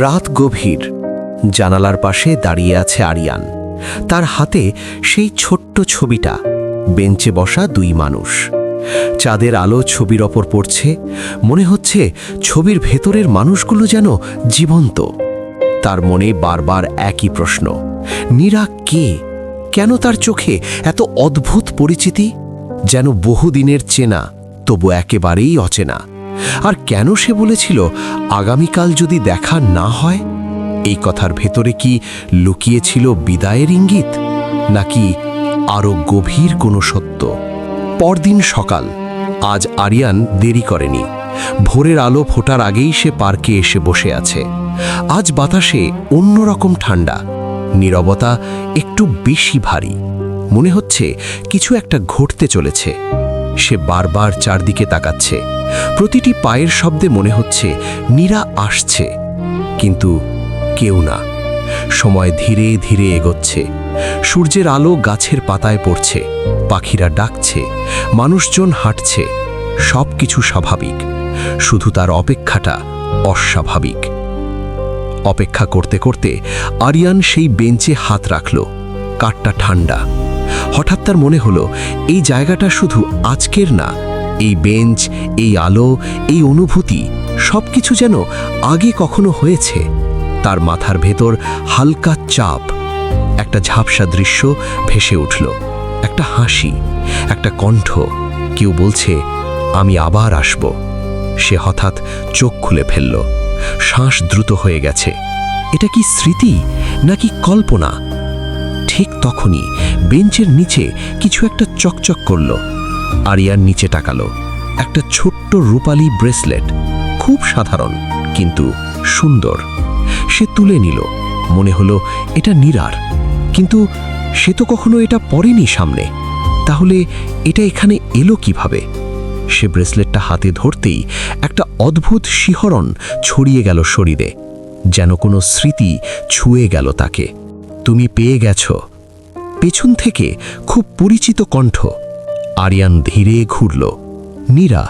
রাত গভীর। জানালার পাশে দাঁড়িয়ে আছে আরিয়ান। তার হাতে সেই ছোট্ট ছবিটা, বেঞ্চে বসা দুই মানুষ। চাঁদের আলো ছবির ওপর পড়ছে। মনে হচ্ছে ছবির ভেতরের মানুষগুলো যেন জীবন্ত। তার মনে বারবার একই প্রশ্ন, নীরা কে? কেন তার চোখে এত অদ্ভুত পরিচিতি? যেন বহুদিনের চেনা, তবু একেবারেই অচেনা। আর কেন সে বলেছিল আগামীকাল যদি দেখা না হয়? এই কথার ভেতরে কি লুকিয়েছিল বিদায়ের ইঙ্গিত, নাকি আরও গভীর কোনো সত্য? পরদিন সকাল। আজ আরিয়ান দেরি করেনি। ভোরের আলো ফোটার আগেই সে পার্কে এসে বসে আছে। আজ বাতাসে অন্যরকম ঠান্ডা, নীরবতা একটু বেশি ভারী। মনে হচ্ছে কিছু একটা ঘটতে চলেছে। সে বারবার চারদিকে তাকাচ্ছে। প্রতিটি পায়ের শব্দে মনে হচ্ছে নীরা আসছে, কিন্তু কেউ না। সময় ধীরে ধীরে এগোচ্ছে। সূর্যের আলো গাছের পাতায় পড়ছে, পাখিরা ডাকছে, মানুষজন হাঁটছে। সব কিছু স্বাভাবিক, শুধু তার অপেক্ষাটা অস্বাভাবিক। অপেক্ষা করতে করতে আরিয়ান সেই বেঞ্চে হাত রাখল। কাঠটা ঠান্ডা। হঠাৎ তার মনে হলো এই জায়গাটা শুধু আজকের না। এই বেঞ্চ, এই আলো, এই অনুভূতি, সবকিছু যেন আগে কখনো হয়েছে। তার মাথার ভেতর হালকা চাপ। একটা ঝাপসা দৃশ্য ভেসে উঠল। একটা হাসি, একটা কণ্ঠ। কেউ বলছে, আমি আবার আসব। সে হঠাৎ চোখ খুলে ফেলল। শ্বাস দ্রুত হয়ে গেছে। এটা কি স্মৃতি নাকি কল্পনা? ঠিক তখনই বেঞ্চের নিচে কিছু একটা চকচক করল। আরিয়ান নিচে তাকালো। একটা ছোট্ট রূপালী ব্রেসলেট, খুব সাধারণ কিন্তু সুন্দর। সে তুলে নিল। মনে হলো এটা নীরার, কিন্তু সে তো কখনো এটা পরেনি সামনে। তাহলে এটা এখানে এলো কিভাবে? সে ব্রেসলেটটা হাতে ধরতেই একটা অদ্ভুত শিহরণ ছড়িয়ে গেল শরীরে, যেন কোনো স্মৃতি ছুঁয়ে গেল তাকে। তুমি পেয়ে গেছ। পেছন থেকে খুব পরিচিত কণ্ঠ। আরিয়ান ধীরে ঘুরল। নীরা।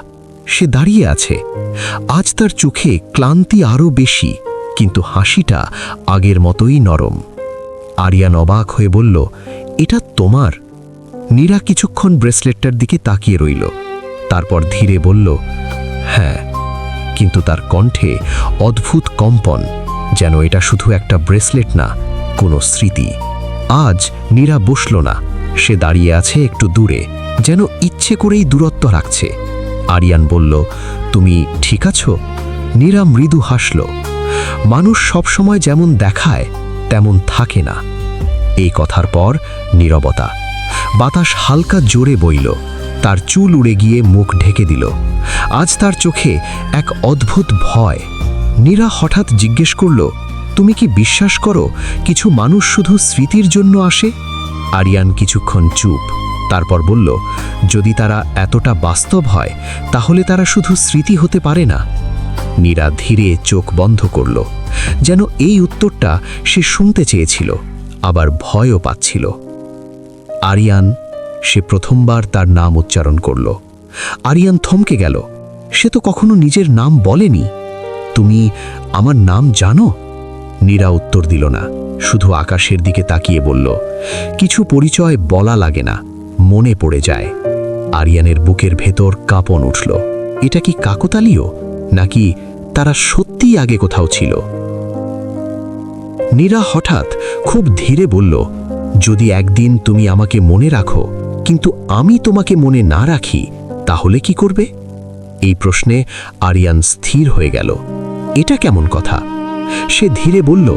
সে দাঁড়িয়ে আছে। আজ তার চোখে ক্লান্তি আরও বেশি, কিন্তু হাসিটা আগের মতোই নরম। আরিয়ান অবাক হয়ে বলল, এটা তোমার? নীরা কিছুক্ষণ ব্রেসলেটটার দিকে তাকিয়ে রইল। তারপর ধীরে বলল, হ্যাঁ। কিন্তু তার কণ্ঠে অদ্ভুত কম্পন, যেন এটা শুধু একটা ব্রেসলেট না, কোনো স্মৃতি। আজ নীরা বসল না। সে দাঁড়িয়ে আছে একটু দূরে, যেন ইচ্ছে করেই দূরত্ব রাখছে। আরিয়ান বলল, তুমি ঠিক আছো? নীরা মৃদু হাসল। মানুষ সবসময় যেমন দেখায় তেমন থাকে না। এই কথার পর নীরবতা। বাতাস হালকা জোরে বইল। তার চুল উড়ে গিয়ে মুখ ঢেকে দিল। আজ তার চোখে এক অদ্ভুত ভয়। নীরা হঠাৎ জিজ্ঞেস করল, তুমি কি বিশ্বাস করো কিছু মানুষ শুধু স্মৃতির জন্য আসে? আরিয়ান কিছুক্ষণ চুপ। তারপর বলল, যদি তারা এতটা বাস্তব হয়, তাহলে তারা শুধু স্মৃতি হতে পারে না। নীরা ধীরে চোখ বন্ধ করল, যেন এই উত্তরটা সে শুনতে চেয়েছিল, আবার ভয়ও পাচ্ছিল। আরিয়ান। সে প্রথমবার তার নাম উচ্চারণ করল। আরিয়ান থমকে গেল। সে তো কখনো নিজের নাম বলেনি। তুমি আমার নাম জানো? নীরা উত্তর দিল না, শুধু আকাশের দিকে তাকিয়ে বলল, কিছু পরিচয় বলা লাগে না, মনে পড়ে যায়। আরিয়ানের বুকের ভেতর কাঁপন উঠল। এটা কি কাকতালীয়, নাকি তারা সত্যিই আগে কোথাও ছিল? নীরা হঠাৎ খুব ধীরে বলল, যদি একদিন তুমি আমাকে মনে রাখো, কিন্তু আমি তোমাকে মনে না রাখি, তাহলে কি করবে? এই প্রশ্নে আরিয়ান স্থির হয়ে গেল। এটা কেমন কথা? সে ধীরে বলল,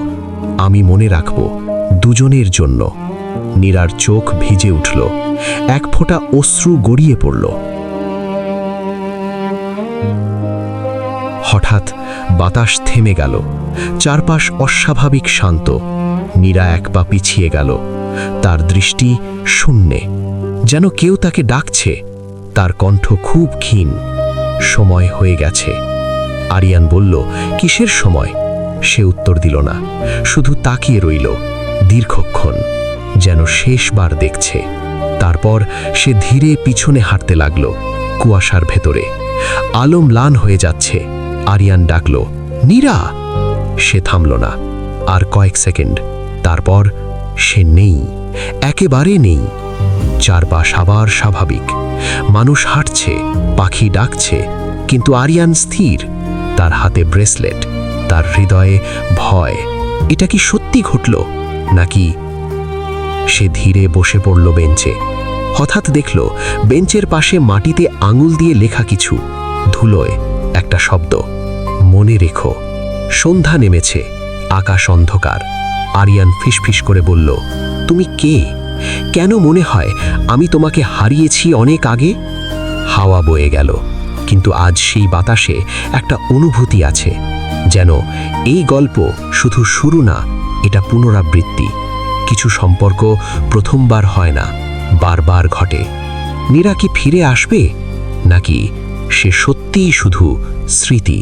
আমি মনে রাখব, দুজনের জন্য। নীরার চোখ ভিজে উঠল। এক ফোঁটা অশ্রু গড়িয়ে পড়ল। হঠাৎ বাতাস থেমে গেল। চারপাশ অস্বাভাবিক শান্ত। নীরা এক পা পিছিয়ে গেল। তার দৃষ্টি শূন্যে, যেন কেউ তাকে ডাকছে। তার কণ্ঠ খুব ক্ষীণ। সময় হয়ে গেছে। আরিয়ান বলল, কিসের সময়? সে উত্তর দিল না, শুধু তাকিয়ে রইল দীর্ঘক্ষণ, যেন শেষবার দেখছে। তারপর সে ধীরে পিছনে হাঁটতে লাগল। কুয়াশার ভেতরে আলো ম্লান হয়ে যাচ্ছে। আরিয়ান ডাকল, নীরা। সে থামল না। আর কয়েক সেকেন্ড, তারপর সে নেই, একেবারে নেই। চারপাশ আবার স্বাভাবিক, মানুষ হাঁটছে, পাখি ডাকছে, কিন্তু আরিয়ান স্থির। তার হাতে ব্রেসলেট, তার হৃদয়ে ভয়। এটা কি সত্যি ঘটল নাকি? সে ধীরে বসে পড়ল বেঞ্চে। হঠাৎ দেখল বেঞ্চের পাশে মাটিতে আঙুল দিয়ে লেখা কিছু, ধুলোয় একটা শব্দ, মনে রেখো। সন্ধ্যা নেমেছে, আকাশ অন্ধকার। আরিয়ান ফিসফিস করে বলল, তুমি কে? কেন মনে হয় আমি তোমাকে হারিয়েছি অনেক আগে? হাওয়া বয়ে গেল, কিন্তু আজ সেই বাতাসে একটা অনুভূতি আছে, যেন এই গল্প শুধু শুরু না, এটা পুনরাবৃত্তি। কিছু সম্পর্ক প্রথমবার হয় না, বারবার ঘটে। নীরা কি ফিরে আসবে, নাকি সে সত্যিই শুধু স্মৃতি?